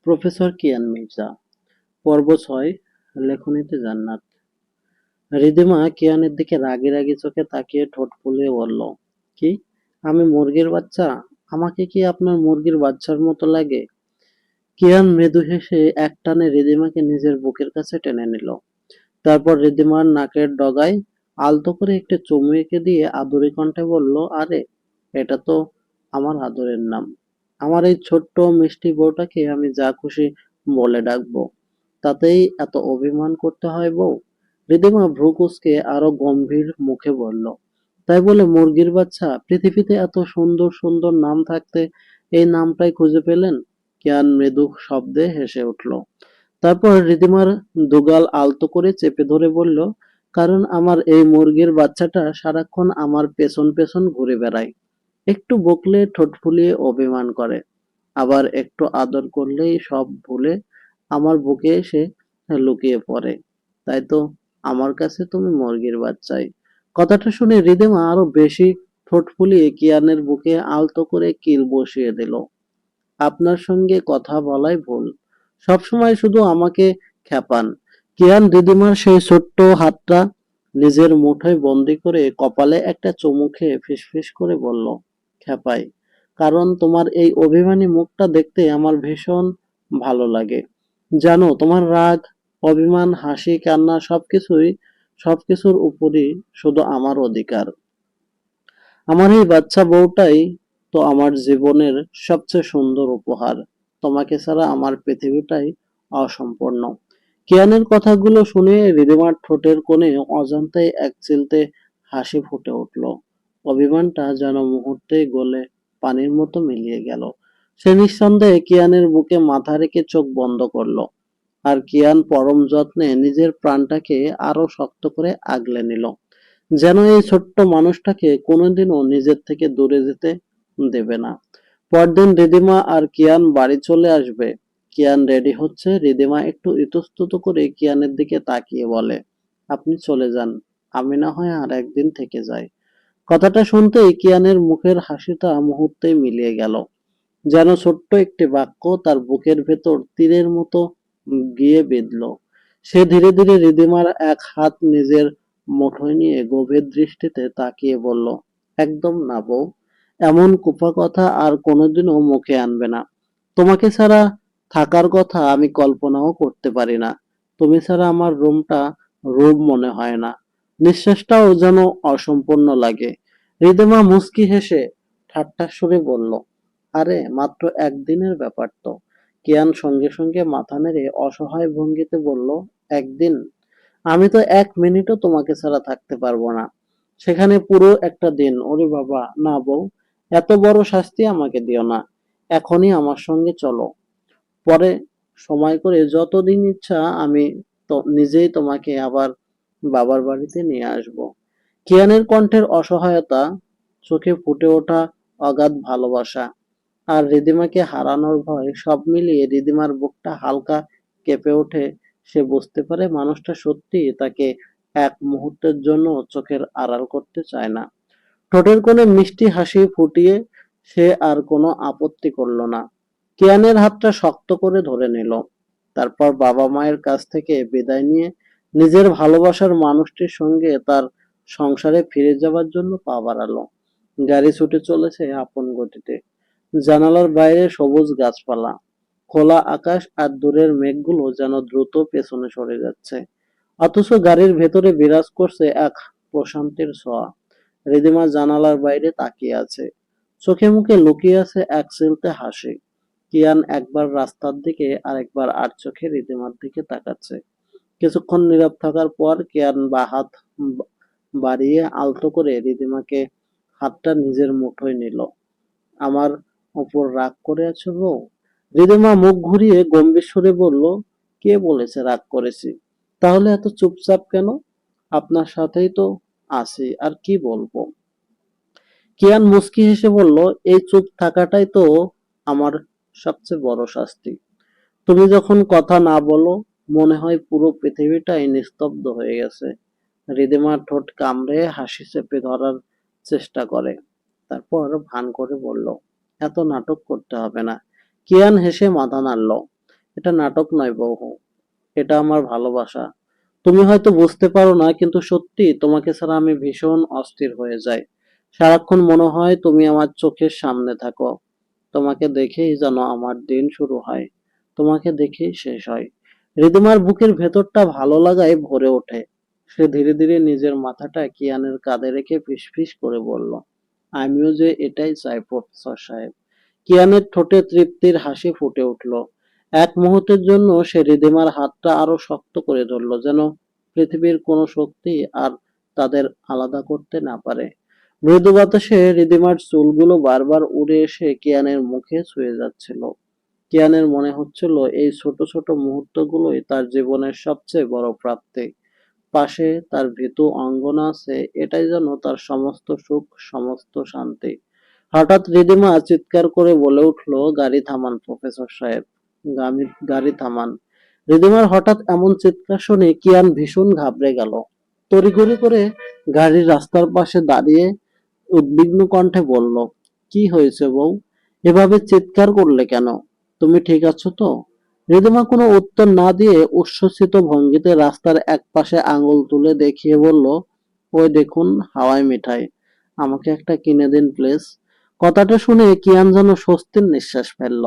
Professor Kiyan Mirza, পর্ব ৬, লেখনীতে জান্নাত। রিদিমা কিয়ানের দিকে রাগী রাগী চোখে তাকিয়ে ঠোঁট ফুলিয়ে বলল, কি? আমি মুরগির বাচ্চা? আমাকে কি আপনার মুরগির বাচ্চার মতো লাগে? কিয়ান মৃদু হেসে একটানে রিদিমাকে নিজের বুকের কাছে টেনে নিল। তারপর রিদিমার নাকের ডগায় আলতো করে একটু চুমু এঁকে দিয়ে আদুরি কণ্ঠে বলল, আরে, এটা তো আমার আদরের নাম। আমার এই ছোট্ট মিষ্টি বউটাকে আমি যা খুশি বলে ডাকবো, তাতেই এত অভিমান করতে হয় বউ? রিদিমা ভ্রু কুঁচকে আরো গম্ভীর মুখে বলল, তাই বলে মুরগির বাচ্চা? পৃথিবীতে এত সুন্দর সুন্দর নাম থাকতে এই নামটাই খুঁজে পেলেন? কিয়ান মৃদু শব্দে হেসে উঠল। তারপর রিদিমার দুগাল আলতো করে চেপে ধরে বলল, কারণ আমার এই মুরগির বাচ্চাটা সারাক্ষণ আমার পেছন পেছন ঘুরে বেড়ায়। একটু বকলে ঠোঁট ফুলিয়ে অভিমান করে, আবার একটু আদর করলেই সব ভুলে আমার বুকে এসে লুকিয়ে পড়ে। তাই তো আমার কাছে তুমি মুরগির বাচ্চাই। কথাটা শুনে রিদিমা আরো বেশি ঠোঁট ফুলিয়ে কিয়ানের বুকে আলতো করে কিল বসিয়ে দিল। আপনার সঙ্গে কথা বলাই ভুল। সবসময় শুধু আমাকে খেপান। কিয়ান রিদিমার সেই ছোট্ট হাতটা নিজের মুঠোয় বন্দি করে কপালে একটা চুমু খেয়ে ফিসফিস করে বলল, খেপাই? কারণ তোমার এই অভিমানী মুখটা দেখতে আমার ভীষণ ভালো লাগে। জানো, তোমার রাগ, অভিমান, হাসি, কান্না সবকিছুর উপরই শুধু আমার অধিকার। আমার এই বাচ্চা বউটাই তো আমার জীবনের সবচেয়ে সুন্দর উপহার। তোমাকে ছাড়া আমার পৃথিবীটাই অসম্পূর্ণ। কিয়ানের কথাগুলো শুনে রিদিমার ঠোঁটের কোণে অজান্তেই এক চিলতে হাসি ফুটে উঠল। অভিমানটা যেন মুহূর্তেই গলে পানির মতো মিলিয়ে গেল। সে নিঃসন্দেহে কিয়ানের বুকে মাথা রেখে চোখ বন্ধ করল। আর কিয়ান পরম যত্নে নিজের প্রাণটাকে আরো শক্ত করে আগলে নিল, যেন এই ছোট্ট মানুষটাকে কোনোদিনও নিজের থেকে দূরে যেতে দেবে না। পরদিন রিদিমা আর কিয়ান বাড়ি চলে আসবে। কিয়ান রেডি হচ্ছে, রিদিমা একটু ইতস্তত করে কিয়ানের দিকে তাকিয়ে বলে, আপনি চলে যান, আমি না হয় আর একদিন থেকে যাই। কথাটা শুনতেই কিয়ানের মুখের হাসিটা মুহূর্তেই মিলিয়ে গেল, যেন ছোট্ট একটি বাক্য তার বুকের ভেতর তীরের মতো গিয়ে বিঁধল। সে ধীরে ধীরে রিদিমার এক হাত নিজের মুঠোয় নিয়ে গভীর দৃষ্টিতে তাকিয়ে বলল, একদম না বউ, এমন কুপা কথা আর কোনোদিনও মুখে আনবে না। তোমাকে ছাড়া থাকার কথা আমি কল্পনাও করতে পারি না। তুমি ছাড়া আমার রুমটা রুম মনে হয় না, নিঃশ্বাসটাও যেন অসম্পূর্ণ লাগে। রিদিমা মুচকি হেসে ঠাট্টার সুরে বলল, আরে, মাত্র একদিনের ব্যাপার তো। কিয়ান সঙ্গে সঙ্গে মাথা নেড়ে অসহায় ভঙ্গিতে বলল, একদিন? আমি তো 1 মিনিটও তোমাকে ছাড়া থাকতে পারবো না। সেখানে পুরো একটা দিন? ওরে বাবা, না বউ, এত বড় শাস্তি আমাকে দিও না। এখনই আমার সঙ্গে চলো। পরে সময় করে যতদিন ইচ্ছা আমি তো নিজেই তোমাকে আবার বাবার বাড়িতে নিয়ে আসব। কিয়ানের কণ্ঠের অসহায়তা, চোখে ফুটে ওঠা অগাধ ভালোবাসা আর রিদিমাকে হারানোর ভয় সব মিলিয়ে রিদিমার বুকটা হালকা কেঁপে ওঠে। সে বুঝতে পারে মানুষটা সত্যিই তাকে এক মুহূর্তের জন্য চোখের আড়াল করতে চায় না। ঠোঁটের কোণে মিষ্টি হাসি ফুটিয়ে সে আর কোনো আপত্তি করল না। কিয়ানের হাতটা শক্ত করে ধরে নিল। তারপর বাবা মায়ের কাছ থেকে বিদায় নিয়ে নিজের ভালোবাসার মানুষটির সঙ্গে তার সংসারে ফিরে যাবার জন্য পা বাড়ালো। গাড়ি ছুটে চলেছে আপন গতিতে। জানালার বাইরে সবুজ গাছপালা, খোলা আকাশ আর দূরের মেঘগুলো যেন দ্রুত পেছনে সরে যাচ্ছে। অথচ গাড়ির ভেতরে বিরাজ করছে এক প্রশান্তির ছোঁয়া। রিদিমা জানালার বাইরে তাকিয়ে আছে, চোখে মুখে লুকিয়ে আছে এক চিলতে হাসি। কিয়ান একবার রাস্তার দিকে আর একবার আর চোখে রিদিমার দিকে তাকাচ্ছে। কিছুক্ষণ নীরব থাকার পর কিয়ান হাত বাড়িয়ে আলতো করে রিদিমাকে হাতটা নিজের মুঠোয় নিল। আমার ওপর রাগ করে আছো বউ? রিদিমা মুখ ঘুরিয়ে গম্ভীর সুরে বলল, কে বলেছে রাগ করেছি? তাহলে এত চুপচাপ কেন? আপনার সাথেই তো আছি, আর কি বলবো? কিয়ান মুচকি হেসে বলল, এই চুপ থাকাটাই তো আমার সবচেয়ে বড় শাস্তি। তুমি যখন কথা না বলো, মনে হয় পুরো পৃথিবীটাই নিস্তব্ধ হয়ে গেছে। রিদিমার ঠোঁট কামড়ে হাসি চেপে ধরার চেষ্টা করে, তারপর ভান করে বলল, এত নাটক করতে হবে না। কিয়ান হেসে মাথা নাড়ল। এটা নাটক নয় বউ, এটা আমার ভালোবাসা। তুমি হয়তো বুঝতে পারো না, কিন্তু সত্যি তোমাকে ছাড়া আমি ভীষণ অস্থির হয়ে যাই। সারাক্ষণ মনে হয় তুমি আমার চোখের সামনে থাকো। তোমাকে দেখেই যেন আমার দিন শুরু হয়, তোমাকে দেখেই শেষ হয়। রিদিমার বুকের ভেতরটা ভালো লাগায় ভরে ওঠে। সে ধীরে ধীরে নিজের মাথাটা কিয়ানের কাঁধে রেখে ফিসফিস করে বলল, আমিও যে এটাই চাই প্রফেসর সাহেব। কিয়ানের ঠোঁটে তৃপ্তির হাসি ফুটে উঠল। এক মুহূর্তের জন্য সে রিদিমার হাতটা আরো শক্ত করে ধরল, যেন পৃথিবীর কোনো শক্তি আর তাদের আলাদা করতে না পারে। মৃদু বাতাসে রিদিমার চুলগুলো বারবার উড়ে এসে কিয়ানের মুখে ছুঁয়ে যাচ্ছিল। কিয়ানের মনে হচ্ছিল এই ছোট ছোট মুহূর্তগুলোই তার জীবনের সবচেয়ে বড় প্রাপ্তি। পাশে তার ভীতু অঙ্গনা আছে, এটাই যেন তার সমস্ত সুখ, সমস্ত শান্তি। হঠাৎ রিদিমা চিৎকার করে বলে উঠল, গাড়ি থামান প্রফেসর সাহেব, গাড়ি থামান। রিদিমার হঠাৎ এমন চিৎকার শুনে কিয়ান ভীষণ ঘাবড়ে গেল। তড়িঘড়ি করে গাড়ির রাস্তার পাশে দাঁড়িয়ে উদ্বিগ্ন কণ্ঠে বলল, কি হয়েছে বউ? এভাবে চিৎকার করলে কেন? তুমি ঠিক আছো তো? রিদিমা কোনো উত্তর না দিয়ে উচ্ছ্বসিত ভঙ্গিতে রাস্তার একপাশে আঙুল তুলে দেখিয়ে বলল, ওই দেখুন হাওয়াই মিঠাই, আমাকে একটা কিনে দিন প্লিজ। কথাটা শুনে কিয়ান যেন স্বস্তির নিঃশ্বাস ফেলল।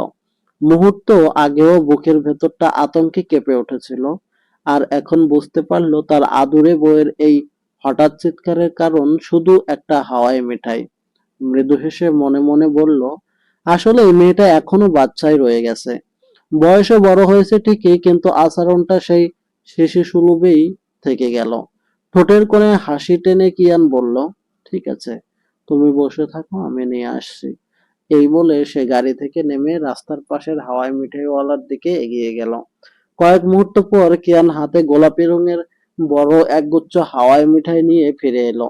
মুহূর্ত আগেও বুকের ভেতরটা আতঙ্কে কেঁপে উঠেছিল, আর এখন বুঝতে পারল তার আদুরে বউয়ের এই হঠাৎ চিৎকারের কারণ শুধু একটা হাওয়াই মিঠাই। মৃদু হেসে মনে মনে বলল, আসলে এই মেয়েটা এখনো বাচ্চাই রয়ে গেছে। বয়সে বড় হয়েছে ঠিকই, কিন্তু আচরণটা সেই শিশুসুলভেই থেকে গেল। ঠোঁটের কোণে হাসি টেনে কিয়ান বলল, ঠিক আছে, তুমি বসে থাকো, আমি নিয়ে আসছি। এই বলে সে গাড়ি থেকে নেমে রাস্তার পাশের হাওয়াই মিঠাইওয়ালার দিকে এগিয়ে গেল। কয়েক মুহূর্ত পর কিয়ান হাতে গোলাপি রঙের বড় একগুচ্ছ হাওয়াই মিঠাই নিয়ে ফিরে এলো।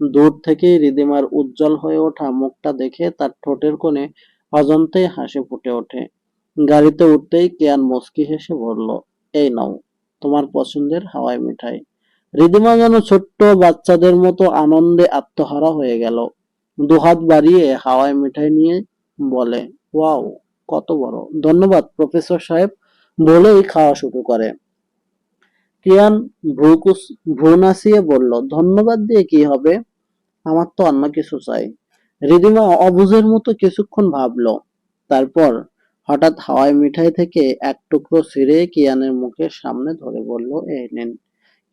দূর থেকেই রিদিমার উজ্জ্বল হয়ে ওঠা মুখটা দেখে তার ঠোঁটের কোণে অজান্তেই হাসি ফুটে ওঠে। গাড়িতে উঠতেই কিয়ান মুচকি হেসে বলল, এই নাও তোমার পছন্দের হাওয়াই মিঠাই। রিদিমা যেন ছোট্ট বাচ্চাদের মতো আনন্দে আত্মহারা হয়ে গেল। দুহাত বাড়িয়ে হাওয়াই মিঠাই নিয়ে বলে, ওয়াও, কত বড়! ধন্যবাদ প্রফেসর সাহেব, বলেই খাওয়া শুরু করে। কিয়ান ভ্রু নাচিয়ে বলল, ধন্যবাদ দিয়ে কি হবে? আমার তো অন্য কিছু চাই। রিদিমা অবুঝের মতো কিছুক্ষণ ভাবলো। তারপর হঠাৎ হাওয়াই মিঠাই থেকে এক টুকরো ছিঁড়ে কিয়ানের মুখের সামনে ধরে বলল, এই নিন।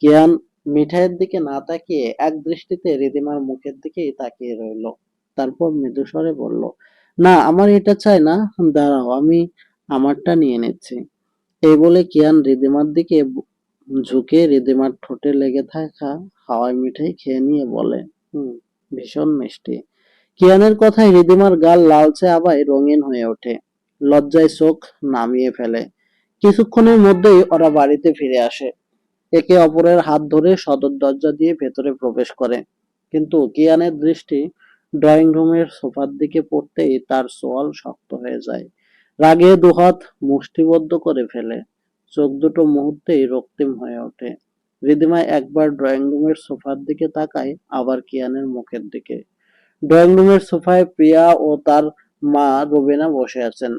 কিয়ান মিঠাইয়ের দিকে না তাকিয়ে এক দৃষ্টিতে রিদিমার মুখের দিকেই তাকিয়ে রইল। তারপর মৃদু স্বরে বলল, না, আমার এটা চাই না, দাঁড়াও, আমি আমারটা নিয়ে নিচ্ছি। এই বলে কিয়ান রিদিমার দিকে ঝুঁকে রিদিমার ঠোঁটে লেগে থাকা হাওয়াই মিঠাই খেয়ে নিয়ে বলে, হুম, ভীষণ মিষ্টি। কিয়ানের কথায় রিদিমার গাল লালচে আবায় রঙিন হয়ে ওঠে। লজ্জায় চোখ নামিয়ে ফেলে। কিছুক্ষণের মধ্যেই ওরা বাড়িতে ফিরে আসে। একে অপরের হাত ধরে সদর দরজা দিয়ে ভেতরে প্রবেশ করে। কিন্তু কিয়ানের দৃষ্টি ড্রয়িং রুমের সোফার দিকে পড়তেই তার চোয়াল শক্ত হয়ে যায়। রাগে দুহাত মুষ্টিবদ্ধ করে ফেলে। চোখ দুটো মুহূর্তেই রক্তিম হয়ে ওঠে। রিদিমা একবার ড্রয়িং রুমের সোফার দিকে তাকায়, আবার কিয়ানের মুখের দিকে। ড্রয়িং রুমের সোফায় প্রিয়া ও তার মা রুবিনা বসে আছেন।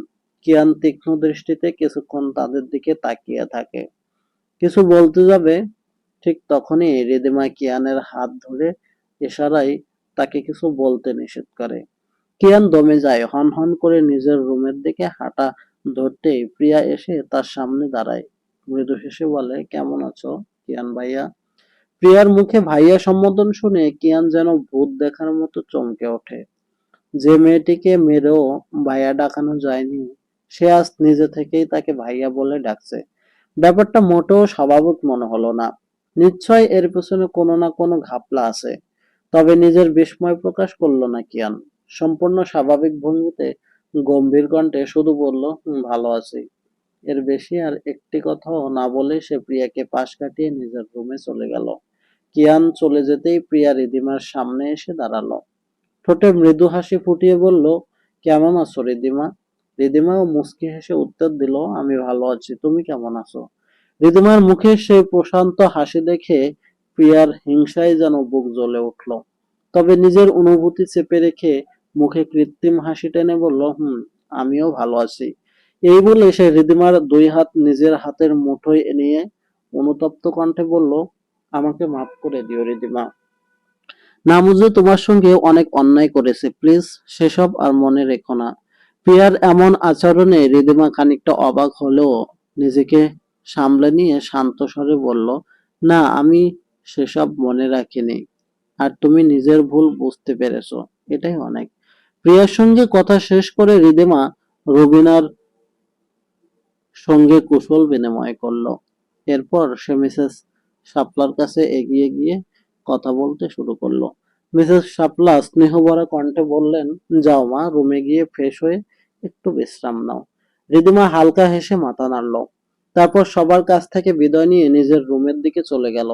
কিয়ান তীক্ষ্ণ দৃষ্টিতে কিছুক্ষণ তাদের দিকে তাকিয়ে থাকে। কিছু বলতে যাবে, ঠিক তখনই রিদিমা কিয়ানের হাত ধরে ইশারায় তাকে কিছু বলতে নিষেধ করে। কিয়ান দমে যায়, হন হন করে নিজের রুমের দিকে হাঁটা ধরতেই প্রিয়া এসে তার সামনে দাঁড়ায়। মৃদু হেসে বলে, কেমন আছো কিয়ান ভাইয়া? প্রিয়ার মুখে ভাইয়া সম্বোধন শুনে কিয়ান যেন ভূত দেখার মতো চমকে ওঠে। যে মেয়েটিকে মেরেও ভাইয়া ডাকানো যায়নি, সে আজ নিজে থেকেই তাকে ভাইয়া বলে ডাকছে। ব্যাপারটা মোটেও স্বাভাবিক মনে হলো না। নিশ্চয় এর পেছনে কোনো না কোনো ঘাপলা আছে। তবে নিজের বিস্ময় প্রকাশ করলো না কিয়ান। সম্পূর্ণ স্বাভাবিক ভঙ্গিতে গম্ভীর কণ্ঠে শুধু বলল, ভালো আছি। এর বেশি আর একটি কথাও না বলে সে প্রিয়াকে পাশ কাটিয়ে নিজের রুমে চলে গেল। কিয়ান চলে যেতেই প্রিয়া রিদিমার সামনে এসে দাঁড়ালো। ঠোঁটে মৃদু হাসি ফুটিয়ে বলল, কেমন আছো রিদিমা? রিদিমাও মুচকি হেসে উত্তর দিল, আমি ভালো আছি, তুমি কেমন আছো? রিদিমার মুখে সেই প্রশান্ত হাসি দেখে প্রিয়ার হিংসায় যেন বুক জ্বলে উঠল। তবে নিজের অনুভূতি চেপে রেখে মুখে কৃত্রিম হাসি টেনে বলল, আমিও ভালো আছি। এই বলে সে রিদিমার দুই হাত নিজের হাতের মুঠোয় নিয়ে অনুতপ্ত কণ্ঠে বলল, আমাকে মাফ করে দিও রিদিমা। নামুজে তোমার সঙ্গে অনেক অন্যায় করেছে, প্লিজ সেসব আর মনে রেখো না। প্রিয়ার এমন আচরণে রিদিমা খানিকটা অবাক হলেও নিজেকে সামলে নিয়ে শান্ত স্বরে বলল, না, আমি সেসব মনে রাখিনি। আর তুমি নিজের ভুল বুঝতে পেরেছো, এটাই অনেক। প্রিয়ার সঙ্গে কথা শেষ করে রিদিমা রুবিনার সঙ্গে কুশল বিনিময় করলো। এরপর সে মিসেস শাপলার কাছে এগিয়ে গিয়ে কথা বলতে শুরু করলো। মিসেস শাপলা স্নেহভরা কণ্ঠে বললেন, যাও মা, রুমে গিয়ে ফ্রেশ হয়ে একটু বিশ্রাম নাও। রিদিমা হালকা হেসে মাথা নাড়ল। তারপর সবার কাছ থেকে বিদায় নিয়ে নিজের রুমের দিকে চলে গেল।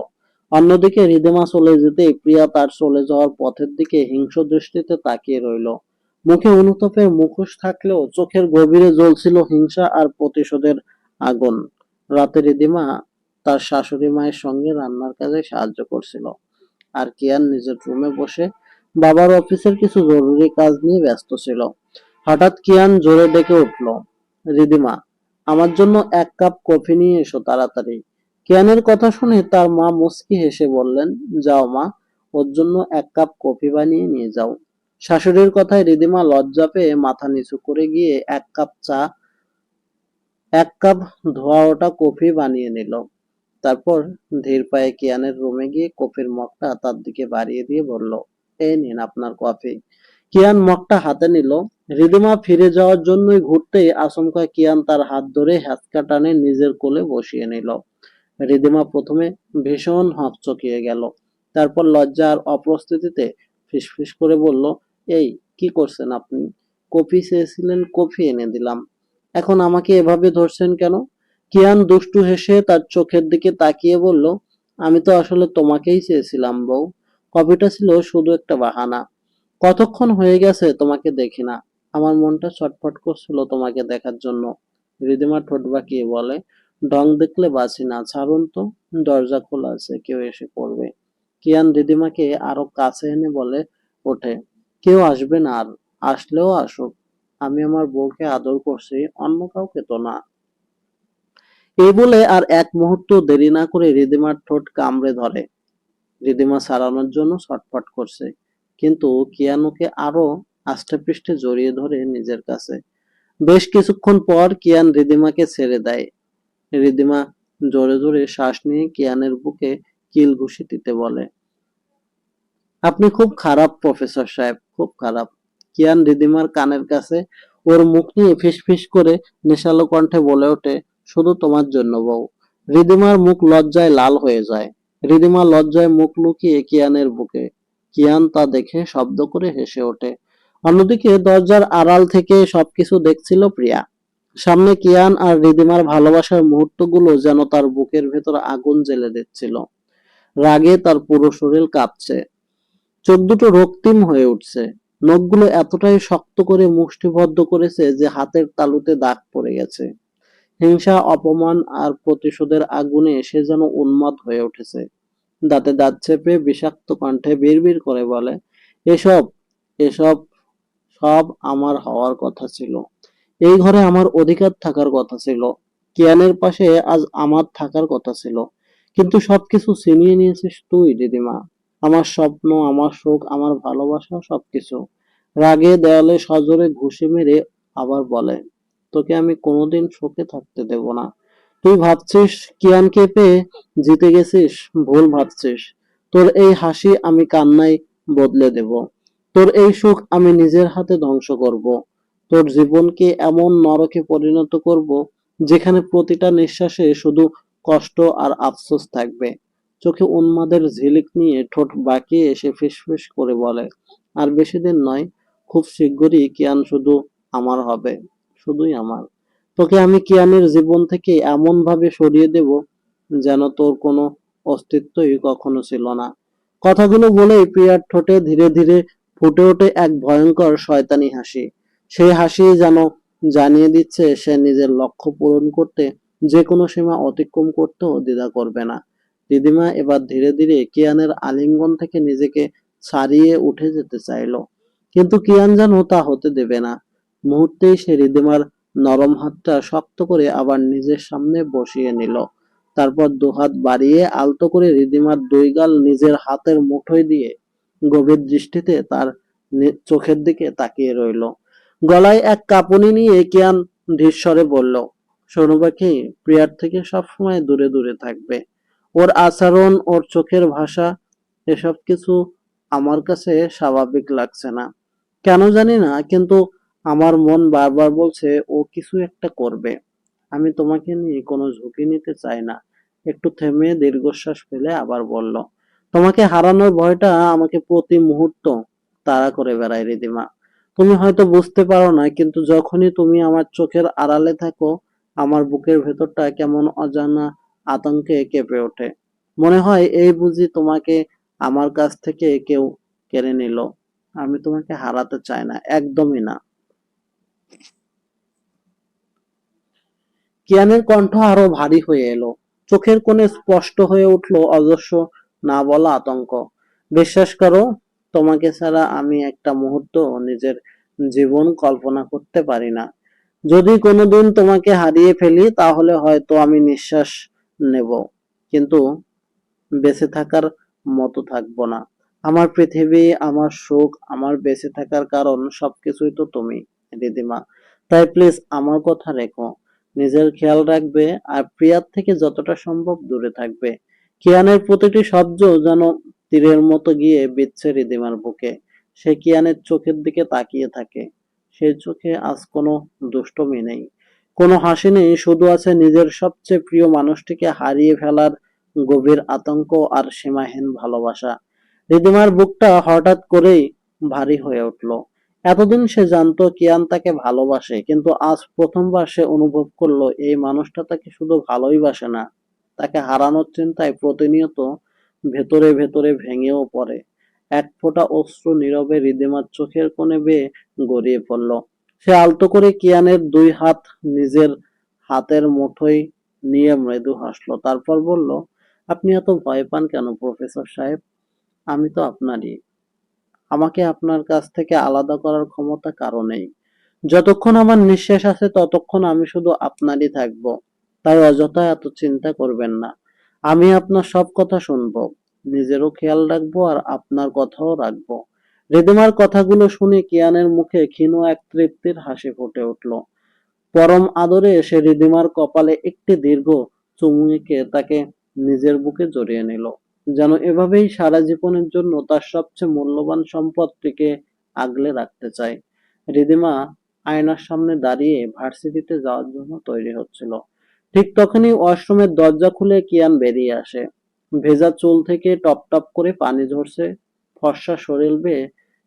অন্যদিকে রিদিমা চলে যেতেই প্রিয়া তার চলে যাওয়ার পথের দিকে হিংস্র দৃষ্টিতে তাকিয়ে রইল। মুখে অনুতাপের মুখোশ থাকলেও চোখের গভীরে জ্বলছিল হিংসা আর প্রতিশোধের আগুন। রাতে রিদিমা তার শাশুড়ি মায়ের সঙ্গে রান্নার কাজে সাহায্য করছিল, আর কিয়ান নিজের রুমে বসে বাবার অফিসের কিছু জরুরি কাজ নিয়ে ব্যস্ত ছিল। হঠাৎ কিয়ান জোরে ডেকে উঠল, রিদিমা, আমার জন্য এক কাপ কফি নিয়ে এসো তাড়াতাড়ি। কিয়ানের কথা শুনে তার মা মুচকি হেসে বললেন, যাও মা, ওর জন্য এক কাপ কফি বানিয়ে নিয়ে যাও। শাশুড়ির কথায় রিদিমা লজ্জা পেয়ে মাথা নিচু করে গিয়ে এক কাপ ধোয়া ওঠা কফি বানিয়ে নিল। তারপর ধীর পায়ে কিয়ানের রুমে গিয়ে কফির মগটা তার দিকে বাড়িয়ে দিয়ে বলল, এই নিন আপনার কফি। কিয়ান মগটা হাতে নিল। রিদিমা ফিরে যাওয়ার জন্যই ঘুরতেই আচমকা কিয়ান তার হাত ধরে হ্যাঁচকা টানে নিজের কোলে বসিয়ে নিল। রিদিমা প্রথমে ভীষণ হকচকিয়ে গেল। তারপর লজ্জা আর অপ্রস্তুতিতে ফিসফিস করে বলল, এই, কি করছেন আপনি? কফি চেয়েছিলেন, কফি এনে দিলাম, এখন আমাকে এভাবে ধরছেন কেন? কিয়ান দুষ্টু হেসে তার চোখের দিকে তাকিয়ে বলল, আমি তো আসলে তোমাকেই চেয়েছিলাম বউ। কফিটা ছিল শুধু একটা বাহানা। কতক্ষণ হয়ে গেছে তোমাকে দেখি না, আমার মনটা ছটফট করছিল তোমাকে দেখার জন্য। রিদিমা ঠোঁট বাঁকিয়ে বলে, ঢং দেখলে বাঁচি না, ছাড়ুন তো, দরজা খোলা আছে, কেউ এসে পড়বে। কিয়ান রিদিমাকে আরো কাছে এনে বলে ওঠে, কেউ আসবে না, আর আসলেও আসুক, আমি আমার বউকে আদর করছি, অন্য কাউকে তো না। এই বলে আর এক মুহূর্ত দেরি না করে রিদিমার ঠোঁট কামড়ে ধরে। রিদিমা ছাড়ানোর জন্য ছটফট করছে, কিন্তু কিয়ানুকে আরো আষ্টেপৃষ্ঠে জড়িয়ে ধরে নিজের কাছে। বেশ কিছুক্ষণ পর কিয়ান রিদিমাকে ছেড়ে দেয়। রিদিমা জোরে জোরে শ্বাস নিয়ে কিয়ানের বুকে কিল ঘুষি দিতে বলে, আপনি খুব খারাপ প্রফেসর সাহেব, খুব খারাপ। কিয়ান রিদিমার কানের কাছে ওর মুখ নিয়ে ফিসফিস করে নেশালো কণ্ঠে বলে ওঠে, শুধু তোমার জন্য বউ। রিদিমার মুখ লজ্জায় লাল হয়ে যায়। রিদিমা লজ্জায় মুখ লুকিয়ে কিয়ানের বুকে। কিয়ান তা দেখে শব্দ করে হেসে ওঠে। অন্যদিকে দরজার আড়াল থেকে সবকিছু দেখছিল প্রিয়া। সামনে কিয়ান আর রিদিমার ভালোবাসার মুহূর্তগুলো যেন তার বুকের ভেতর আগুন জ্বেলে দিচ্ছিল। রাগে তার পুরো শরীর কাঁপছে, চোখ দুটো রক্তিম হয়ে উঠছে, নখগুলো এতটাই শক্ত করে মুষ্টিবদ্ধ করেছে যে হাতের তালুতে দাগ পড়ে গেছে। হিংসা, অপমান আর প্রতিশোধের আগুনে সে যেন উন্মাদ হয়ে উঠেছে। দাঁতে দাঁত চেপে বিষাক্ত কণ্ঠে বিড়বিড় করে বলে, এসব এসব সব আমার হওয়ার কথা ছিল। এই ঘরে আমার অধিকার থাকার কথা ছিল। কিয়ানের পাশে আজ আমার থাকার কথা ছিল। কিন্তু সবকিছু ছিনিয়ে নিয়েছিস তুই দিদিমা। আমার স্বপ্ন, আমার সুখ, আমার ভালোবাসা, সবকিছু। রাগে দেয়ালে সজোরে ঘুষি মেরে আবার বলে, তোকে আমি কোনোদিন সুখে থাকতে দেব না। তুই ভাবছিস কিয়ানকে পেয়ে জিতে গেছিস, ভুল ভাবছিস। তোর এই হাসি আমি কান্নায় বদলে দেব। তোর এই সুখ আমি নিজের হাতে ধ্বংস করব। তোর জীবনকে এমন নরকে পরিণত করব যেখানে প্রতিটা নিঃশ্বাসে শুধু কষ্ট আর আফসোস থাকবে। চোখে উন্মাদের ঝিলিক নিয়ে ঠোঁট বাঁকিয়ে সে ফিসফিস করে বলে, আর বেশি দিন নয়, খুব শিগগিরই কিয়ান শুধু আমার হবে, শুধুই আমার। তোকে আমি কিয়ানের জীবন থেকে এমন ভাবে সরিয়ে দেব যেন তোর কোনো অস্তিত্বই কখনো ছিল না। কথাগুলো বলেই প্রিয়ার ঠোঁটে ধীরে ধীরে ফুটে ওঠে এক ভয়ঙ্কর শয়তানি হাসি। সেই হাসি যেন জানিয়ে দিচ্ছে সে নিজের লক্ষ্য পূরণ করতে যে কোনো সীমা অতিক্রম করতেও দ্বিধা করবে না। দিদিমা এবার ধীরে ধীরে কিয়ানের আলিঙ্গন থেকে নিজেকে ছাড়িয়ে উঠে যেতে চাইল, কিন্তু কিয়ান যেন তা হতে দেবে না। মুহূর্তেই সে রিদিমার নরম হাতটা শক্ত করে আবার নিজের সামনে বসিয়ে নিল। তারপর দুহাত বাড়িয়ে আলতো করে রিদিমার দুই গাল নিজের হাতের মুঠোয় দিয়ে গভীর দৃষ্টিতে তার চোখের দিকে তাকিয়ে রইল। গলায় এক কাঁপুনি নিয়ে কিয়ান ধীর স্বরে বলল, শোনো পাখি, প্রিয়ার থেকে সবসময় দূরে দূরে থাকবে। ওর আচরণ, ওর চোখের ভাষা, এসব কিছু আমার কাছে স্বাভাবিক লাগছে না। কেন জানি না, কিন্তু আমার মন বারবার বলছে ও কিছু একটা করবে। আমি তোমাকে নিয়ে কোনো ঝুঁকি নিতে চাই না। একটু থেমে দীর্ঘশ্বাস ফেলে আবার বলল, তোমাকে হারানোর ভয়টা আমাকে প্রতি মুহূর্ত তাড়া করে বেড়ায় রিদিমা। তুমি হয়তো বুঝতে পারো না, কিন্তু যখনই তুমি আমার চোখের আড়ালে থাকো, আমার বুকের ভেতরটা কেমন অজানা আতঙ্কে কেঁপে ওঠে। মনে হয় এই বুঝি তোমাকে আমার কাছ থেকে কেউ কেড়ে নিল। আমি তোমাকে হারাতে চাই না, একদমই না। কিয়ানের কণ্ঠ আরো ভারী হয়ে এলো। চোখের কোণে স্পষ্ট হয়ে উঠল অজস্র না বলা আতঙ্ক। বিশ্বাস করো, তোমাকে ছাড়া আমি একটা মুহূর্ত নিজের জীবন কল্পনা করতে পারি না। যদি কোনোদিন তোমাকে হারিয়ে ফেলি তাহলে হয়তো আমি নিঃশ্বাস নেব, কিন্তু বেঁচে থাকার মতো থাকবো না। আমার পৃথিবী, আমার সুখ, আমার বেঁচে থাকার কারণ সবকিছুই তো তুমি, রিদিমা। তাই প্লিজ আমার কথা রেখো। নিজের খেয়াল রাখবে আর প্রিয়ার থেকে যতটা সম্ভব দূরে থাকবে। কিয়ানের প্রতিটি শব্দ যেন তীরের মতো গিয়ে বিচ্ছে রিদিমার বুকে। সে কিয়ানের চোখের দিকে তাকিয়ে থাকে। সেই চোখে আজ কোনো দুষ্টমি নেই, কোনো হাসি নেই, শুধু আছে নিজের সবচেয়ে প্রিয় মানুষটিকে হারিয়ে ফেলার গভীর আতঙ্ক আর সীমাহীন ভালোবাসা। রিদিমার বুকটা হঠাৎ করেই ভারী হয়ে উঠল। এতদিন সে জানতো কিয়ান তাকে ভালোবাসে, কিন্তু আজ প্রথমবার সে অনুভব করলো এই মানুষটা তাকে শুধু ভালোই বাসে না, তাকে হারানোর চিন্তায় প্রতিনিয়ত ভেতরে ভেতরে ভেঙেও পড়ে। এক ফোঁটা অশ্রু নীরবে রিদিমার চোখের কোণে বেয়ে গড়িয়ে পড়ল। সে আলতো করে কিয়ানের দুই হাত নিজের হাতের মুঠোয় নিয়ে মৃদু হাসলো। তারপর বলল, আপনি এত ভয় পান কেন প্রফেসর সাহেব? আমি তো আপনারই। আমাকে আপনার কাছ থেকে আলাদা করার ক্ষমতা কারো নেই। যতক্ষণ আমার নিঃশ্বাস আছে ততক্ষণ আমি শুধু আপনারই থাকবো। তাই অযথা এত চিন্তা করবেন না। আমি আপনার সব কথা শুনবো, নিজেরও খেয়াল রাখবো আর আপনার কথাও রাখবো। রিদিমার কথাগুলো শুনে কিয়ানের মুখে ক্ষীণ এক তৃপ্তির হাসি ফুটে উঠল। পরম আদরে সে রিদিমার কপালে একটি দীর্ঘ চুমু এঁকে তাকে নিজের বুকে জড়িয়ে নিল, যেন এভাবেই সারা জীবনের জন্য তার সবচেয়ে মূল্যবান সম্পদটিকে আগলে রাখতে চায়। রিদিমা আয়নার সামনে দাঁড়িয়ে ভার্সিটিতে যাওয়ার জন্য তৈরি হচ্ছিল। ঠিক তখনই ওয়াশরুমের দরজা খুলে কিয়ান বেরিয়ে আসে। ভেজা চুল থেকে টপ টপ করে পানি ঝরছে, ফর্সা শরীর বেয়ে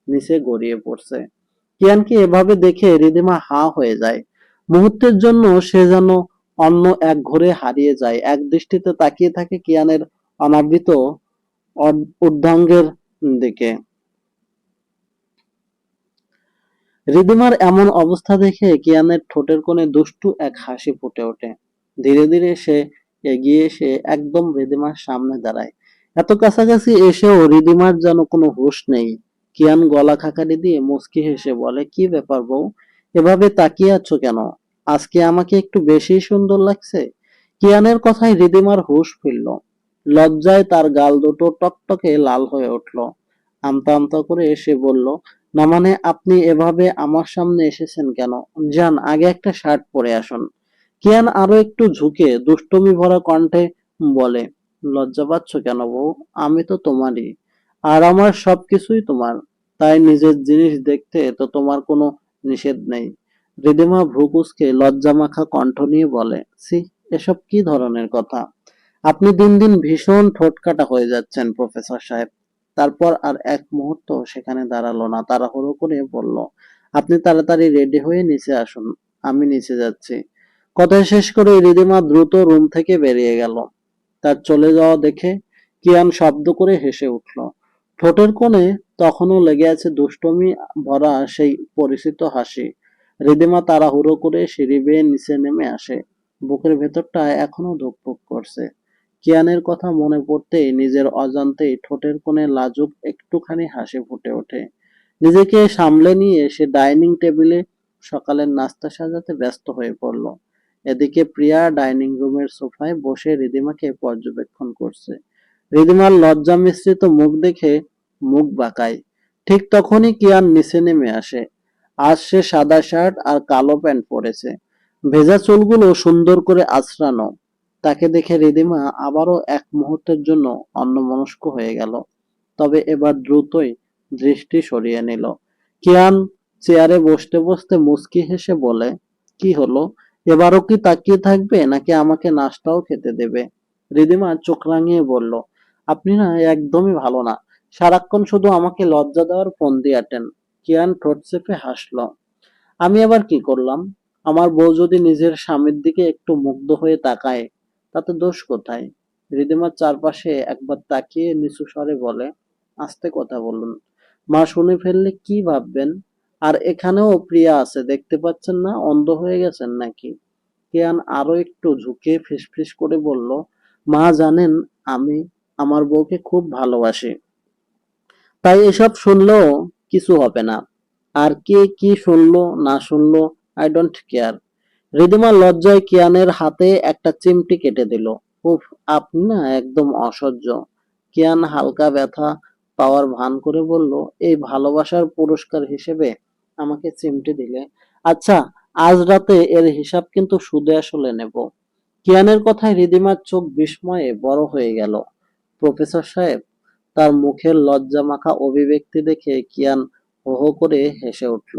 নিচে গড়িয়ে পড়ছে। কিয়ানকে এভাবে দেখে রিদিমা হাঁ হয়ে যায়। মুহূর্তের জন্য সে যেন অন্য এক ঘোরে হারিয়ে যায়, এক দৃষ্টিতে তাকিয়ে থাকে কিয়ানের অনাবৃত ঊর্ধ্বাঙ্গের দিকে। রিদিমার এমন অবস্থা দেখে কিয়ানের ঠোঁটের কোণে দুষ্টু এক হাসি ফুটে ওঠে। ধীরে ধীরে সে এগিয়ে এসে একদম রিদিমার সামনে দাঁড়ায়। এত কাছাকাছি এসেও রিদিমার যেন কোনো হুঁশ নেই। কিয়ান গলা খাকারি দিয়ে মুচকি হেসে বলে, কি ব্যাপার বউ, এভাবে তাকিয়ে আছো কেন? আজকে আমাকে একটু বেশি সুন্দর লাগছে। কিয়ানের কথায় রিদিমার হুঁশ ফিরল। লজ্জায় তার গাল দুটো টকটকে লাল হয়ে উঠল। আমতা আমতা করে এসে বলল, না মানে আপনি এভাবে আমার সামনে এসেছেন কেন? যান আগে একটা শার্ট পরে আসুন। কিয়ান আরো একটু ঝুঁকে দুষ্টুমি ভরা কণ্ঠে বলে, লজ্জা পাচ্ছ কেন বউ? আমি তো তোমারই, আর আমার সবকিছুই তোমার। তাই নিজের জিনিস দেখতে তো তোমার কোনো নিষেধ নেই। রিদিমা ভ্রু কুঁচকে লজ্জামাখা কণ্ঠ নিয়ে বলে, ছি, এসব কি ধরনের কথা? আপনি দিন দিন ভীষণ ঠোঁটকাটা হয়ে যাচ্ছেন প্রফেসর সাহেব। তারপর আর এক মুহূর্ত সেখানে দাঁড়ালো না, তাড়াহুড়ো করে বলল, আপনি তাড়াতাড়ি রেডি হয়ে নিচে আসুন, আমি নিচে যাচ্ছি। কথা শেষ করে রিদিমা দ্রুত রুম থেকে বেরিয়ে গেল। তার চলে যাওয়া দেখে কিয়ান শব্দ করে হেসে উঠল। ঠোঁটের কোণে তখনও লেগে আছে দুষ্টুমি ভরা সেই পরিচিত হাসি। রিদিমা তাড়াহুড়ো করে সিঁড়ি বেয়ে নিচে নেমে আসে। বুকের ভেতরটা এখনো ধুকপুক করছে। কিয়ানের কথা মনে পড়তেই নিজের অজান্তেই ঠোঁটের কোণে লাজুক একটুখানি হাসি ফুটে ওঠে। নিজেকে সামলে নিয়ে সে ডাইনিং টেবিলে সকালের নাস্তা সাজাতে ব্যস্ত হয়ে পড়ল। এদিকে প্রিয়া ডাইনিং রুমের সোফায় বসে রিদিমাকে পর্যবেক্ষণ করছে। রিদিমার লজ্জা মিশ্রিত মুখ দেখে মুখ বাঁকায়। ঠিক তখনই কিয়ান নিচে নেমে আসে। আজ সে সাদা শার্ট আর কালো প্যান্ট পরেছে, ভেজা চুলগুলো সুন্দর করে আঁচড়ানো। তাকে দেখে রিদিমা আবারও এক মুহূর্তের জন্য অন্যমনস্ক হয়ে গেল, তবে এবার দ্রুতই দৃষ্টি সরিয়ে নিল। কিয়ান চেয়ারে বসতে বসতে মুচকি হেসে বলে, কি হলো, এবারও কি তাকিয়ে থাকবে নাকি আমাকে নাস্তাও খেতে দেবে? রিদিমা চোখ রাঙিয়ে বলল, আপনি না একদমই ভালো না, সারাক্ষণ শুধু আমাকে লজ্জা দেওয়ার ফন্দি আঁটেন। কিয়ান ঠোঁট চেপে হাসল। আমি আবার কি করলাম? আমার বউ যদি নিজের স্বামীর দিকে একটু মুগ্ধ হয়ে তাকায়, তাতে দোষ কোথায়? রিদিমার চারপাশে একবার তাকিয়ে নিচু স্বরে বলে, আস্তে কথা বলুন, মা শুনে ফেললে কি ভাববেন? আর এখানেও প্রিয়া আছে, দেখতে পাচ্ছেন না? অন্ধ হয়ে গেছেন নাকি? কিয়ান আরো একটু ঝুঁকে ফিসফিস করে বলল, মা জানেন আমি আমার বউকে খুব ভালোবাসি, তাই এসব শুনলেও কিছু হবে না। আর কে কি শুনলো না শুনলো, আই ডোন্ট কেয়ার। রিদিমা লজ্জায় কিয়ানের হাতে একটা চিমটি কেটে দিল। উফ, আপনি না একদম অসহ্য। কিয়ান হালকা ব্যথা পাওয়ার ভান করে বলল, এই ভালোবাসার পুরস্কার হিসেবে আমাকে চিমটি দিলে? আচ্ছা, আজ রাতে এর হিসাব কিন্তু সুদে আসলে নেব। কিয়ানের কথায় রিদিমার চোখ বিস্ময়ে বড় হয়ে গেল। প্রফেসর সাহেব? তার মুখের লজ্জামাখা অভিব্যক্তি দেখে কিয়ান হো হো করে হেসে উঠল।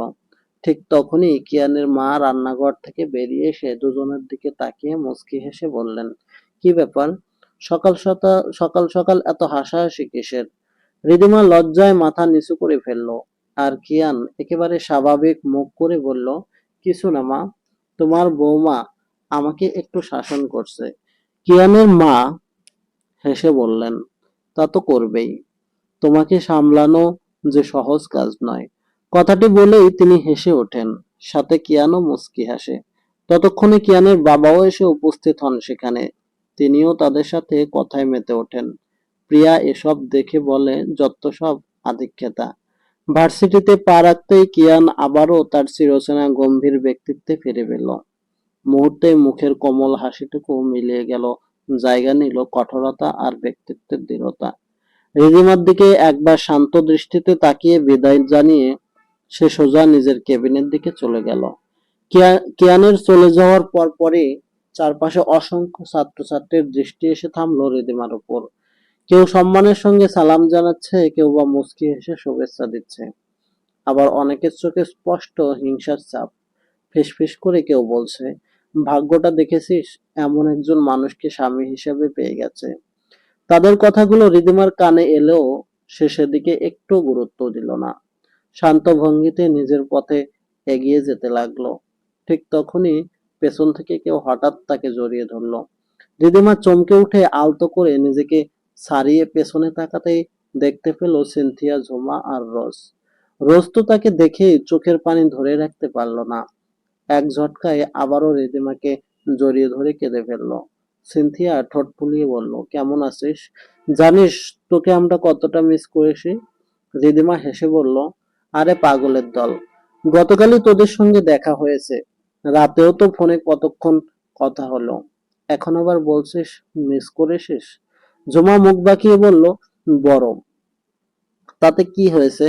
ঠিক তখনই কিয়ানের মা রান্নাঘর থেকে বেরিয়ে এসে দুজনের দিকে তাকিয়ে মুচকি হেসে বললেন, কি ব্যাপার, সকাল সকাল সকাল সকাল এত হাসাহাসি কিসের? রিদিমা লজ্জায় মাথা নিচু করে ফেলল, আর কিয়ান একেবারে স্বাভাবিক মুখ করে বলল, কিছু না মা, তোমার বৌমা আমাকে একটু শাসন করছে। কিয়ানের মা হেসে বললেন, তা তো করবেই, তোমাকে সামলানো যে সহজ কাজ নয়। কথাটি বলেই তিনি হেসে ওঠেন, সাথে কিয়ানও মুচকি হাসে। ততক্ষণে কিয়ানের বাবাও এসে উপস্থিত হন সেখানে। তিনিও তাদের সাথে কথায় মেতে ওঠেন। প্রিয়া এসব দেখে বলে, যত সব আদিক্ষেতা। ভার্সিটিতে পা রাখতেই কিয়ান আবারও তার চিরচেনা গম্ভীর ব্যক্তিত্বে ফিরে পেল। মুহূর্তেই মুখের কোমল হাসিটুকু মিলিয়ে গেল, জায়গা নিল কঠোরতা আর ব্যক্তিত্বের দৃঢ়তা। রিদিমার দিকে একবার শান্ত দৃষ্টিতে তাকিয়ে বিদায় জানিয়ে সে সোজা নিজের কেবিনের দিকে চলে গেল। কিয়ানের চলে যাওয়ার পরপরই চারপাশে অসংখ্য ছাত্রছাত্রীর দৃষ্টি এসে থামলো রিদিমার উপর। কেউ সম্মানের সঙ্গে সালাম জানাচ্ছে, কেউ বা মুচকি হেসে শুভেচ্ছা দিচ্ছে। আবার অনেকের চোখে স্পষ্ট হিংসার ছাপ। ফিসফিস করে কেউ বলছে, ভাগ্যটা দেখেছিস, এমন একজন মানুষকে স্বামী হিসেবে পেয়ে গেছে। তাদের কথাগুলো রিদিমার কানে এলেও সে সেদিকে একটু গুরুত্ব দিল না। শান্ত ভঙ্গিতে নিজের পথে এগিয়ে যেতে লাগলো। ঠিক তখনই পেছন থেকে কেউ হঠাৎ তাকে জড়িয়ে ধরলো। রিদিমা চমকে উঠে আলতো করে নিজেকে ছাড়িয়ে পেছনে তাকাতেই দেখতে পেল সিনথিয়া, ঝুমা আর রোজ। রোজ তো তাকে দেখেই চোখের পানি ধরে রাখতে পারল না। এক ঝটকায় আবারও রিদিমাকে জড়িয়ে ধরে কেঁদে ফেলল। সিনথিয়া ঠোঁট ফুলিয়ে বলল, কেমন আছিস? জানিস তোকে আমরা কতটা মিস করেছি? রিদিমা হেসে বলল, আরে পাগলের দল, গতকালই তোদের সঙ্গে দেখা হয়েছে, রাতেও তো ফোনে কতক্ষণ কথা হলো, এখন আবার বলছিস মিস করেছিস? ঝুমা মুখ বাঁকিয়ে বলল, বড়, তাতে কি হয়েছে?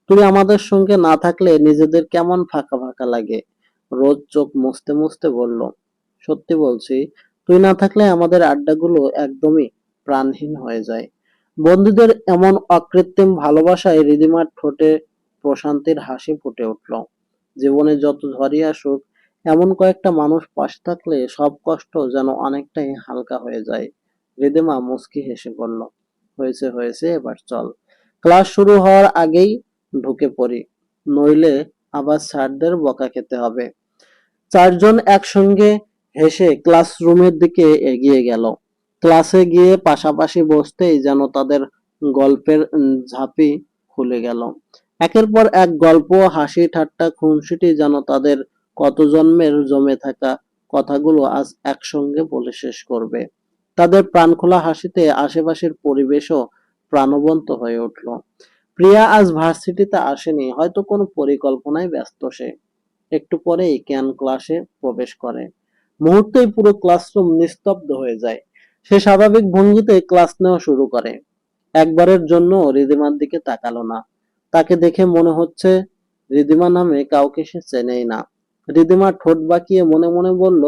তুই আমাদের সঙ্গে না থাকলে নিজেদের কেমন ফাঁকা ফাঁকা লাগে। রোজ চোখ মুছতে মুছতে বলল, সত্যি বলছি, তুই না থাকলে আমাদের আড্ডাগুলো একদমই প্রাণহীন হয়ে যায়। বন্ধুদের এমন অকৃত্রিম ভালোবাসায় রিদিমার ঠোঁটে প্রশান্তির হাসি ফুটে উঠল। জীবনে যত ঝড়ই আসুক, এমন কয়েকটা মানুষ পাশে থাকলে সব কষ্ট যেন অনেকটাই হালকা হয়ে যায়। রিদিমা মুচকি হেসে বলল, হয়েছে হয়েছে, এবার চল, ক্লাস শুরু হওয়ার আগেই ঢুকে পড়ি, নইলে আবার স্যারদের বকা খেতে হবে। চারজন একসঙ্গে হেসে ক্লাসরুমের দিকে এগিয়ে গেল। ক্লাসে গিয়ে পাশাপাশি বসতেই যেন তাদের গল্পের ঝাঁপি খুলে গেল। একের পর এক গল্প, হাসি ঠাট্টা, খুনসুটি যেন তাদের কত জন্মের জমে থাকা কথাগুলো আজ একসঙ্গে বলে শেষ করবে। তাদের প্রাণখোলা হাসিতে আশেপাশের পরিবেশও প্রাণবন্ত হয়ে উঠল। প্রিয়া আজ ভার্সিটিতে আসেনি, হয়তো কোনো পরিকল্পনায় ব্যস্ত সে। একটু পরেই কিয়ান ক্লাসে প্রবেশ করে। মুহূর্তেই পুরো ক্লাসরুম নিস্তব্ধ হয়ে যায়। সে স্বাভাবিক ভঙ্গিতে ক্লাস নেওয়া শুরু করে। একবারের জন্য রিদিমার দিকে তাকালো না। তাকে দেখে মনে হচ্ছে রিদিমা নামে কাউকে সে চেনেই না। রিদিমা ঠোঁট বাঁকিয়ে মনে মনে বলল,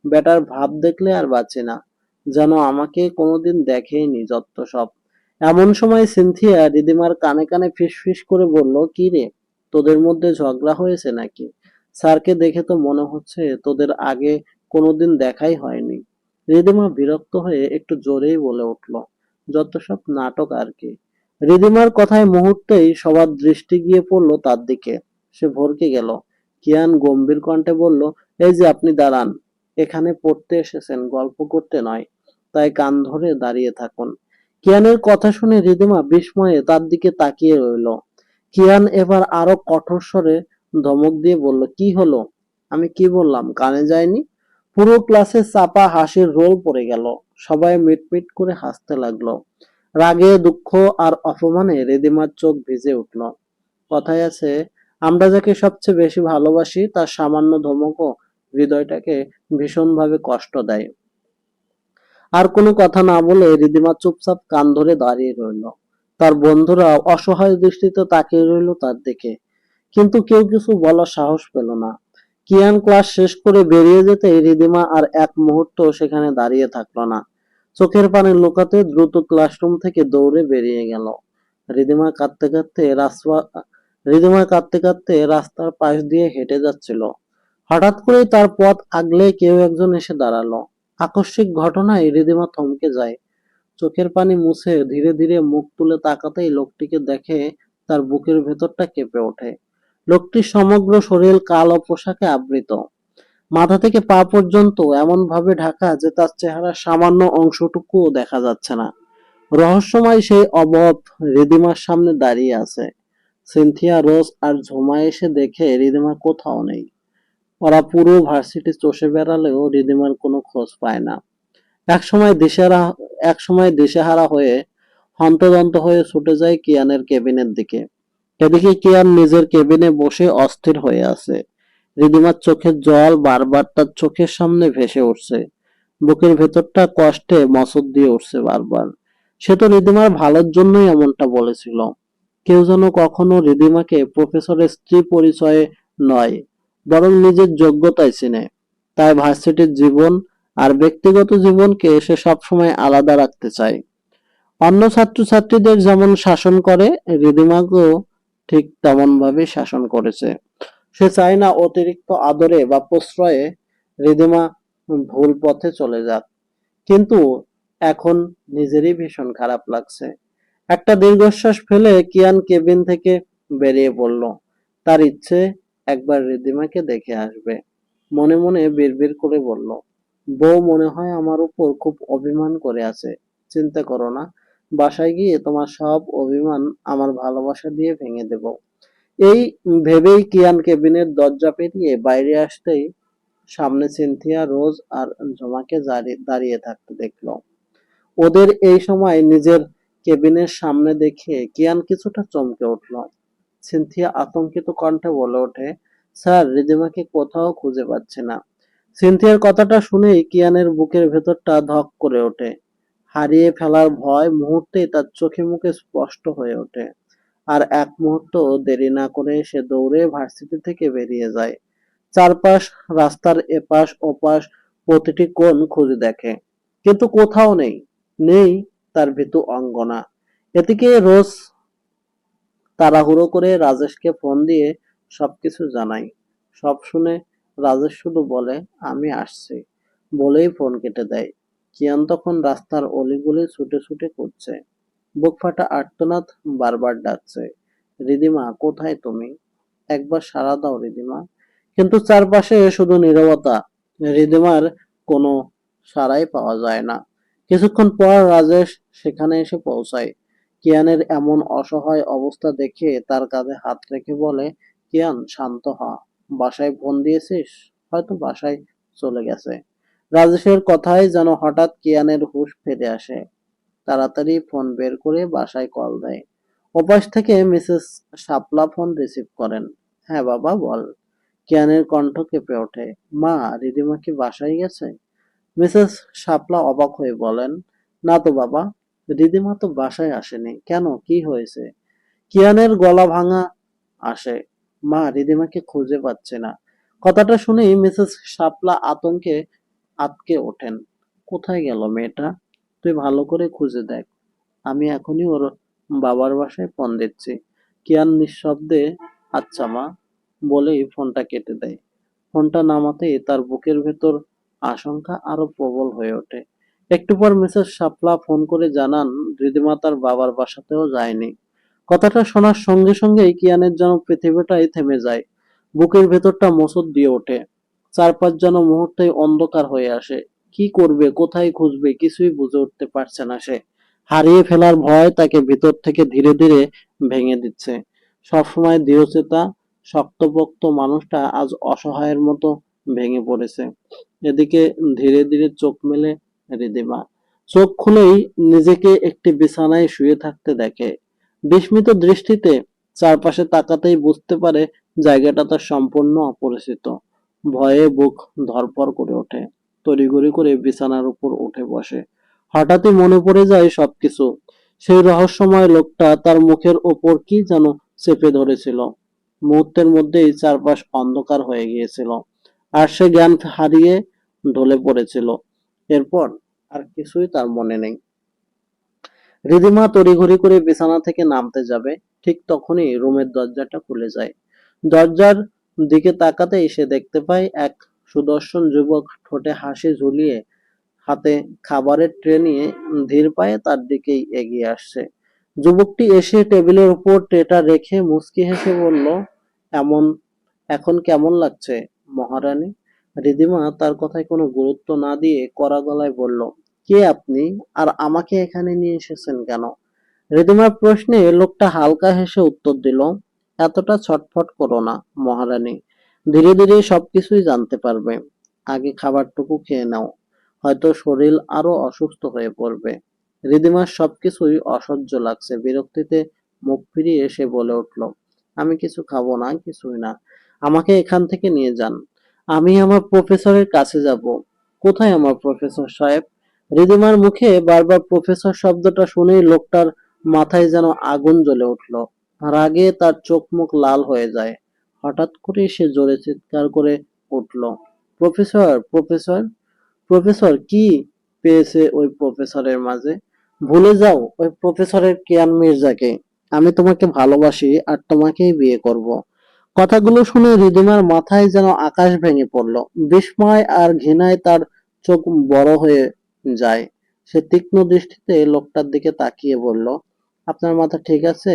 বেটার ভাব দেখলে আর বাঁচি না, যেন আমাকে কোনোদিন দেখেইনি যত্ত সব। এমন সময় সিনথিয়া রিদিমার কানে কানে ফিসফিস করে বলল, কি রে, তোদের মধ্যে ঝগড়া হয়েছে নাকি? স্যারকে দেখে তো মনে হচ্ছে তোদের আগে কোনোদিন দেখাই হয়নি। রিদিমা বিরক্ত হয়ে একটু জোরেই বলে উঠল, যত সব নাটক আর কি। রিদিমার কথায় মুহূর্তেই সবার দৃষ্টি গিয়ে পড়লো তার দিকে। সে ভরকে গেল। কিয়ান গম্ভীর কণ্ঠে বলল, এই যে আপনি দাঁড়ান। এখানে পড়তে এসেছেন, গল্প করতে নয়। তাই কান ধরে দাঁড়িয়ে থাকুন। কিয়ানের কথা শুনে রিদিমা বিস্ময়ে তার দিকে তাকিয়ে রইল। কিয়ান এবার আরো কঠোর স্বরে ধমক দিয়ে বলল, কি হলো? আমি কি বললাম কানে যায়নি? পুরো ক্লাসে চাপা হাসির রোল পড়ে গেল। সবাই মিটমিট করে হাসতে লাগলো। রাগে, দুঃখ আর অপমানে রিদিমার চোখ ভিজে উঠল। কথায় আছে, আমরা যাকে সবচেয়ে বেশি ভালোবাসি তার সামান্য ধমকও হৃদয়টাকে ভীষণভাবে কষ্ট দেয়। আর কোনো কথা না বলে রিদিমা চুপচাপ কান ধরে দাঁড়িয়ে রইল। তার বন্ধুরা অসহায় দৃষ্টিতে তাকিয়ে রইল তার দিকে, কিন্তু কেউ কিছু বলার সাহস পেল না। কিয়ান ক্লাস শেষ করে বেরিয়ে যেতে রিদিমা আর এক মুহূর্ত সেখানে দাঁড়িয়ে থাকলো না। চোখের পানি লুকাতে দ্রুত ক্লাসরুম থেকে দৌড়ে বেরিয়ে গেল। রিদিমা কাঁদতে কাঁদতে রাস্তা রিদিমা কাঁদতে কাঁদতে রাস্তার পাশ দিয়ে হেঁটে যাচ্ছিল। হঠাৎ করেই তার পথ আগলে কেউ একজন এসে দাঁড়ালো। আকস্মিক ঘটনায় রিদিমা থমকে যায়। চোখের পানি মুছে ধীরে ধীরে মুখ তুলে তাকাতেই লোকটিকে দেখে তার বুকের ভেতরটা কেঁপে ওঠে। লোকটির সমগ্র শরীর কালো পোশাকে আবৃত। মাথা থেকে পা পর্যন্ত এমন ভাবে ঢাকা যে তার চেহারার সামান্য অংশটুকুও দেখা যাচ্ছে না। রহস্যময় সেই অবয়ব রিদিমার সামনে দাঁড়িয়ে আছে। সিনথিয়া, রোজ আর ঝুমা এসে দেখে রিদিমা কোথাও নেই। ওরা পুরো ভার্সিটি চষে বেড়ালেও রিদিমার কোনো খোঁজ পায় না। একসময় দিশেহারা একসময় দিশেহারা হয়ে হন্তদন্ত হয়ে ছুটে যায় কিয়ানের কেবিনের দিকে। এদিকে কিয়ান নিজের কেবিনে বসে অস্থির হয়ে আছে। রিদিমার চোখের জল বারবার তার চোখের সামনে ভেসে উঠছে। বুকের ভেতরটা কষ্টে মচড় দিয়ে উঠছে বারবার। সে তো রিদিমার ভালোর জন্যই এমনটা বলেছিল। কেউ যেন কখনো রিদিমাকে প্রফেসরের স্ত্রী পরিচয়ে নয়, বরং নিজের যোগ্যতায় চেনে। তাই ভার্সিটির জীবন আর ব্যক্তিগত জীবনকে সে সবসময় আলাদা রাখতে চায়। অন্য ছাত্রছাত্রীদের যেমন শাসন করে, রিদিমাকেও ঠিক তেমন ভাবে শাসন করেছে। সে চায় না অতিরিক্ত আদরে বা প্রশ্রয়ে রিদিমা ভুল পথে চলে যাক। কিন্তু এখন নিজেরই ভীষণ খারাপ লাগছে। একটা দীর্ঘশ্বাস ফেলে কিয়ান কেবিন থেকে বেরিয়ে পড়ল। তার ইচ্ছে একবার রিদিমাকে দেখে আসবে। মনে মনে বিড়বিড় করে বলল, বউ মনে হয় আমার উপর খুব অভিমান করে আছে। চিন্তা করো না, বাসায় গিয়ে তোমার সব অভিমান আমার ভালোবাসা দিয়ে ভেঙে দেব। এই ভেবেই কিয়ান কেবিনের দরজা পেরিয়ে বাইরে আসতেই সামনে সিনথিয়া, রোজ আর ঝুমাকে দাঁড়িয়ে থাকতে দেখলো। ওদের এই সময় নিজের কেবিনের সামনে দেখে কিয়ান কিছুটা চমকে উঠল। সিনথিয়া আতঙ্কিত কণ্ঠে বলে ওঠে, স্যার, রিদিমাকে কোথাও খুঁজে পাচ্ছি না। সিনথিয়ার কথাটা শুনেই কিয়ানের বুকের ভেতরটা ধক করে ওঠে। হারিয়ে ফেলার ভয় মুহূর্তেই তার চোখে মুখে স্পষ্ট হয়ে ওঠে। আর এক মুহূর্ত দেরি না করে সে দৌড়ে ভার্সিটি থেকে বেরিয়ে যায়। চারপাশ, রাস্তার এপাশ ওপাশ, প্রতিটি কোণ খুঁজে দেখে, কিন্তু কোথাও নেই। নেই তার ভীতু অঙ্গনা। এদিকে রোজ তাড়াহুড়ো করে রাজেশকে ফোন দিয়ে সবকিছু জানায়। সব শুনে রাজেশ শুধু বলে, আমি আসছি বলেই ফোন কেটে দেয়। কিয়ান তখন রাস্তার অলিগলি ছুটে ছুটে করছে। বুক ফাটা আর্তনাদ বারবার ডাকছে, রিদিমা, কোথায় তুমি? একবার সাড়া দাও রিদিমা। কিন্তু চারপাশে শুধু নীরবতা। রিদিমার কোনো সাড়াই পাওয়া যায় না। কিছুক্ষণ পর রাজেশ সেখানে এসে পৌঁছায়। কিয়ানের এমন অসহায় অবস্থা দেখে তার কাঁধে হাত রেখে বলে, কিয়ান, শান্ত হ। বাসায় ফোন দিয়েছিস? হয়তো বাসায় চলে গেছে। রাজেশের কথায় যেন হঠাৎ কিয়ানের হুঁশ ফিরে আসে। তাড়াতাড়ি ফোন বের করে বাসায় কল দেয়। ওপাশ থেকে মিসেস শাপলা ফোন রিসিভ করেন। হ্যাঁ বাবা, বল। কিয়ানের কণ্ঠ কেঁপে ওঠে। মা, রিদিমা কি বাসায় গেছে? মিসেস শাপলা অবাক হয়ে বলেন, না তো বাবা, রিদিমা তো বাসায় আসেনি। কেন, কি হয়েছে? কিয়ানের গলা ভাঙা আসে, মা, রিদিমাকে খুঁজে পাচ্ছে না। কথাটা শুনেই মিসেস শাপলা আতঙ্কে আঁতকে ওঠেন। কোথায় গেল মেয়েটা? তুই ভালো করে খুঁজে দেখ। আমি এখনই ওর বাবার বাসায় ফোন দিচ্ছি। কিয়ান নিঃশব্দে আচ্ছা মা বলেই ফোনটা কেটে দেয়। ফোনটা নামাতেই তার বুকের ভেতর আশঙ্কা আরো প্রবল হয়ে ওঠে। একটু পর মিসেস শাপলা ফোন করে জানান রিদিমা তার বাবার বাসাতেও যায়নি। কথাটা শোনার সঙ্গে সঙ্গেই কিয়ানের যেন পৃথিবীটাই থেমে যায়। বুকের ভেতরটা মোচড় দিয়ে ওঠে। চারপাশ যেন মুহূর্তেই অন্ধকার হয়ে আসে। কি করবে, কোথায় খুঁজবে, কিছুই বুঝে উঠতে পারছে না সে। হারিয়ে ফেলার ভয় তাকে ভিতর থেকে ধীরে ধীরে ভেঙে দিচ্ছে। সবসময় দৃঢ়চেতা, শক্তপোক্ত মানুষটা আজ অসহায়ের মতো ভেঙে পড়েছে। এদিকে ধীরে ধীরে চোখ মেলে রিদিমা। চোখ খুলেই নিজেকে একটি বিছানায় শুয়ে থাকতে দেখে। বিস্মিত দৃষ্টিতে চারপাশে তাকাতেই বুঝতে পারে জায়গাটা তার সম্পূর্ণ অপরিচিত। ভয়ে বুক ধড়ফড় করে ওঠে। তড়িঘড়ি করে বিছানার উপর উঠে বসে। হঠাৎই মনে পড়ে যায় সবকিছু। সেই রহস্যময় লোকটা তার মুখের ওপর কি যেন চেপে ধরেছিল। মুহূর্তের মধ্যেই চারপাশ অন্ধকার হয়ে গিয়েছিল। আর সে জ্ঞান হারিয়ে ঢলে পড়েছিল। এরপর আর কিছুই তার মনে নেই। রিদিমা তড়িঘড়ি করে বিছানা থেকে নামতে যাবে, ঠিক তখনই রুমের দরজাটা খুলে যায়। দরজার দিকে তাকাতেই সে দেখতে পায় এক সুদর্শন যুবক ঠোঁটে হাসি ঝুলিয়ে হাতে খাবারের ট্রে নিয়ে ধীর পায়ে তার দিকেই এগিয়ে আসছে। যুবকটি এসে টেবিলের উপর ট্রেটা রেখে মুচকি হেসে বলল, এমন এখন কেমন লাগছে মহারানী? রিদিমা তার কথায় কোনো গুরুত্ব না দিয়ে কড়া গলায় বলল, কে আপনি, আর আমাকে এখানে নিয়ে এসেছেন কেন? রিদিমার প্রশ্নে লোকটা হালকা হেসে উত্তর দিল, এতটা ছটফট করো না মহারানী, ধীরে ধীরে সবকিছুই জানতে পারবে। আগে খাবারটুকু খেয়ে নাও, হয়তো শরীর আরো অসুস্থ হয়ে পড়বে। রিদিমার সবকিছুই অসহ্য লাগছে। বিরক্তিতে মুখ ফিরিয়ে সে বলে উঠল, আমি কিছু খাবো না, কিছুই না, আমাকে এখান থেকে নিয়ে যান। আমি আমার প্রফেসরের কাছে যাব। কোথায় আমার প্রফেসর সাহেব? রিদিমার মুখে বারবার প্রফেসর শব্দটা শুনেই লোকটার মাথায় যেন আগুন জ্বলে উঠল। রাগে তার চোখ মুখ লাল হয়ে যায়। হঠাৎ করে সে জোরে চিৎকার করে উঠল, প্রফেসর, প্রফেসর, প্রফেসর! কি পেয়েছে ওই প্রফেসরের মাঝে? ভুলে যাও ওই প্রফেসরের কিয়ান মির্জাকে। আমি তোমাকে ভালোবাসি আর তোমাকেই বিয়ে করব। কথাগুলো শুনে রিদিমার মাথায় যেন আকাশ ভেঙে পড়ল। বিস্ময় আর ঘৃণায় তার চোখ বড় হয়ে যায়। সে তীক্ষ্ণ দৃষ্টিতে লোকটার দিকে তাকিয়ে বলল, আপনার মাথা ঠিক আছে?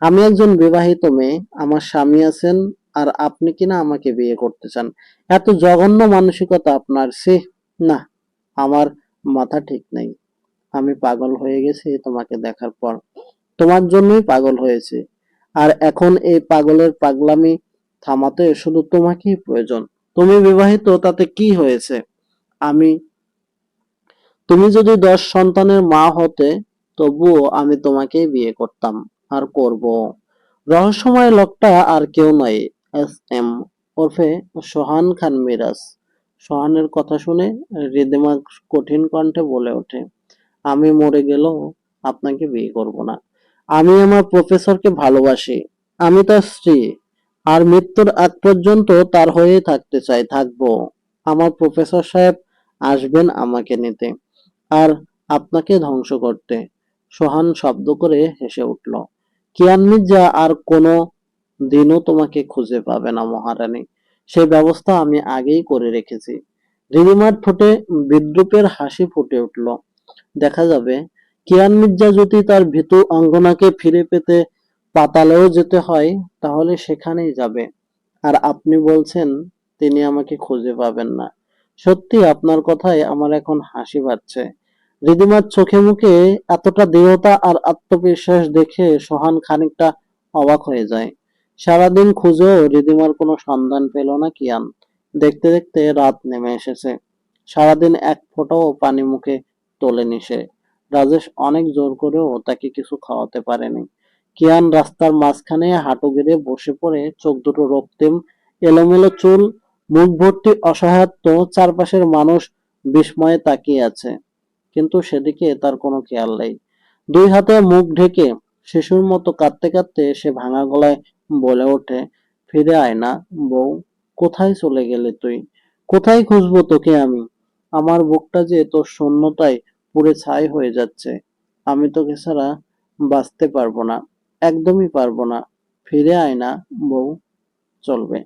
আমি একজন বিবাহিত মেয়ে, আমার স্বামী আছেন, আর আপনি কিনা আমাকে বিয়ে করতে চান? এত জঘন্য মানসিকতা আপনার! সে না, আমার মাথা ঠিক নেই। আমি পাগল হয়ে গেছি তোমাকে দেখার পর। তোমার জন্যই পাগল হয়েছে। আর এখন এই পাগলের পাগলামি থামাতে শুধু তোমাকেই প্রয়োজন। তুমি বিবাহিত, তাতে কি হয়েছে? আমি তুমি যদি 10 সন্তানের মা হতে, তবুও আমি তোমাকেই বিয়ে করতাম, আর করব। রহস্যময় লোকটা আর কেউ নয়, এস এম ওরফে সোহান খান মিরাজ। সোহানের কথা শুনে রিদিমা কঠিন কণ্ঠে বলে ওঠে, আমি মরে গেলেও আপনাকে বিয়ে করব না। আমি আমার প্রফেসরকে ভালোবাসি। আমি তার স্ত্রী, আর মৃত্যুর আগ পর্যন্ত তার হয়েই থাকতে চাই, থাকবো। আমার প্রফেসর সাহেব আসবেন আমাকে নিতে, আর আপনাকে ধ্বংস করতে। সোহান শব্দ করে হেসে উঠল, কিয়ান মির্জা আর কোনো দিনও তোমাকে খুঁজে পাবে না মহারানী। সেই ব্যবস্থা আমি আগেই করে রেখেছি। রিদিমার ঠোঁটে বিদ্রুপের হাসি ফুটে উঠল। দেখা যাবে, কিয়ান মির্জা যদি তার ভীতু অঙ্গনাকে ফিরে পেতে পাতালেও যেতে হয়, তাহলে সেখানেই যাবে। আর আপনি বলছেন তিনি আমাকে খুঁজে পাবেন না। সত্যি আপনার কথায় আমার এখন হাসি পাচ্ছে। রিদিমার চোখে মুখে এতটা দৃঢ়তা আর আত্মবিশ্বাস দেখে সোহান খানিকটা অবাক হয়ে যায়। সারাদিন খুঁজেও রিদিমার কোনো সন্ধান পেল না কিয়ান। দেখতে দেখতে রাত নেমে এসেছে। সারাদিন এক ফোঁটাও পানি মুখে তোলেনি সে। রাজেশ অনেক জোর করেও তাকে কিছু খাওয়াতে পারেনি। কিয়ান রাস্তার মাঝখানে হাঁটু গেড়ে বসে পড়ে চোখ দুটো রক্তিম, এলোমেলো চুল, মুখ ভর্তি অসহায়ত্ব, চারপাশের মানুষ বিস্ময়ে তাকিয়ে আছে, কিন্তু সেদিকে তার কোনো খেয়াল নেই। দুই হাতে মুখ ঢেকে শিশুর মতো কাঁদতে কাঁদতে সে ভাঙা গলায় বলে ওঠে, ফিরে আয় না বউ, কোথায় চলে গেলে তুই? কোথায় খুঁজবো তোকে আমি? আমার বুকটা যে তোর শূন্যতায় পুড়ে ছাই হয়ে যাচ্ছে। আমি তোকে ছাড়া বাঁচতে পারবো না, একদমই পারবো না। ফিরে আয় না বউ, চলবে।